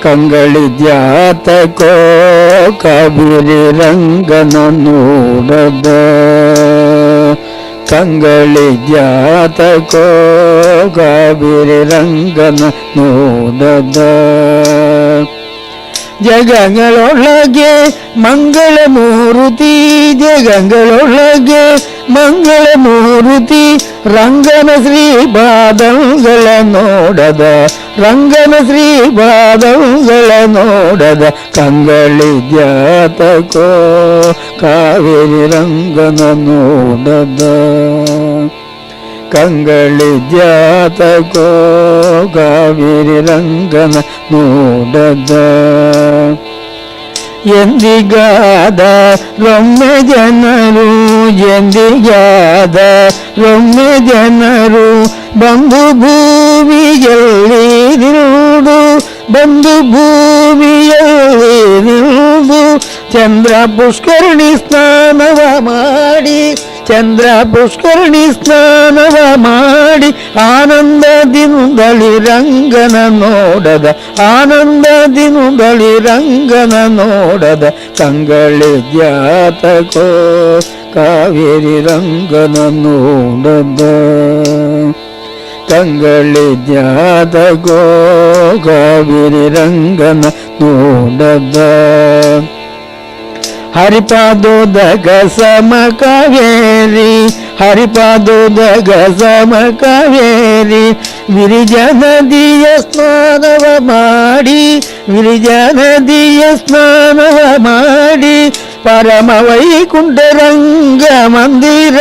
ಕಂಗಳಿದ್ಯಾತಕೋ ಕಾವೇರಿ ರಂಗನ ನೋಡದ ಕಂಗಳಿದ್ಯಾತಕೋ ಕಾವೇರಿ ರಂಗನ ನೋಡದ ಜಗಗಳೊಳಗೆ ಮಂಗಳ ಮೂರುತಿ ಜಗಗಳೊಳಗೆ ಮಂಗಳ ಮೂರುತಿ ರಂಗನ ಶ್ರೀ ಪಾದಗಳ ನೋಡದ ರಂಗನ ಶ್ರೀ ಪಾದಗಳ ನೋಡದ ಕಂಗಳಿದ್ಯಾತಕೋ ಕಾವೇರಿ ರಂಗನ ನೋಡದ ಕಂಗಳಿದ್ಯಾತಕೋ ಕಾವೇರಿ ರಂಗನ ನೋಡದ ಎಂದಿಗಾದ ರೊಮ್ಮೆ ಜನರು ಎಂದಿಗಾದ ರೊಮ್ಮೆ ಜನರು ಬಂದು ಭೂಮಿಯಲ್ಲಿ ನಿಲ್ದು ಬಂದು ಭೂಮಿಯಲ್ಲಿ ನಿಲ್ದು ಚಂದ್ರ ಪುಷ್ಕರಣಿ ಸ್ನಾನವ ಮಾಡಿ ಚಂದ್ರ ಪುಷ್ಕರಣಿ ಸ್ನಾನವ ಮಾಡಿ ಆನಂದದಿಂದಲಿ ರಂಗನ ನೋಡದ ಆನಂದದಿಂದಲಿ ರಂಗನ ನೋಡದ ಕಂಗಳಿದ್ಯಾತಕೋ ಕಾವೇರಿ ರಂಗನ ನೋಡದ ಕಂಗಳಿದ್ಯಾತಕೋ ಕಾವೇರಿ ರಂಗನ ನೋಡದ ಹರಿಪಾದೋದಗ ಸಮ ಕಾವೇರಿ ಹರಿಪಾದೋದಗ ಸಮ ಕಾವೇರಿ ವಿರಿಜ ನದಿಯ ಸ್ನಾನವ ಮಾಡಿ ವಿರಿಜ ನದಿಯ ಸ್ನಾನವ ಮಾಡಿ ಪರಮ ವೈಕುಂಠ ರಂಗ ಮಂದಿರ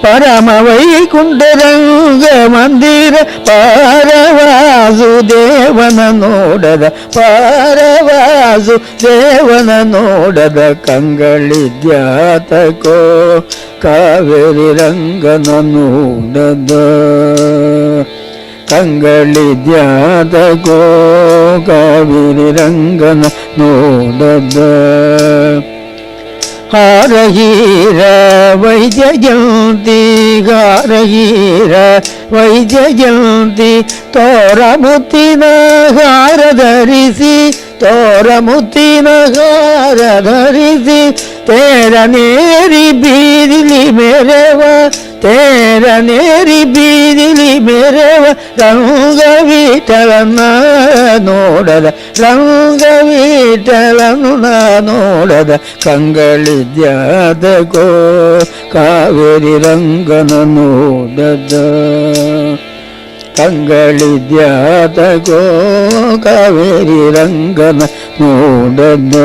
ಪರಮ ವೈಕುಂಠ ರಂಗ ಮಂದಿರ ಪಾರವಾಸು ದೇವನ ನೋಡದ ಪಾರವಾಸು ದೇವನ ನೋಡದ ಕಂಗಳಿದ್ಯಾತಕೋ ಕಾವೇರಿ ರಂಗನ ನೋಡದ ಕಂಗಳಿದ್ಯಾತಕೋ ಕಾವೇರಿ ರಂಗನ ನೋಡದ ಹಾರಹೀರ ವೈದ್ಯ ಜಯಂತಿ ಹಾರಹೀರ ವೈದ್ಯ ಜಯಂತಿ ತೋರ ಮುತ್ತಿನ ಹಾರ ಧರಿಸಿ ತೋರ ಮುತ್ತಿನ ಹಾರ ಧರಿಸಿ ತೇರ ನೇರಿ ಬೀದಿಲಿ ಮೆರೆವ ತೇರ ನೇರಿ ಬೀದಿಲಿ ಮೆರೆವ ರಂಗವಿಠಲನ ನೋಡದ ರಂಗವಿಠಲನು ನೋಡದ ಕಂಗಳಿದ್ಯಾತಕೋ ಕಾವೇರಿ ರಂಗನ ನೋಡದ ಕಂಗಳಿದ್ಯಾತಕೋ ಕಾವೇರಿ ರಂಗನ ನೋಡದ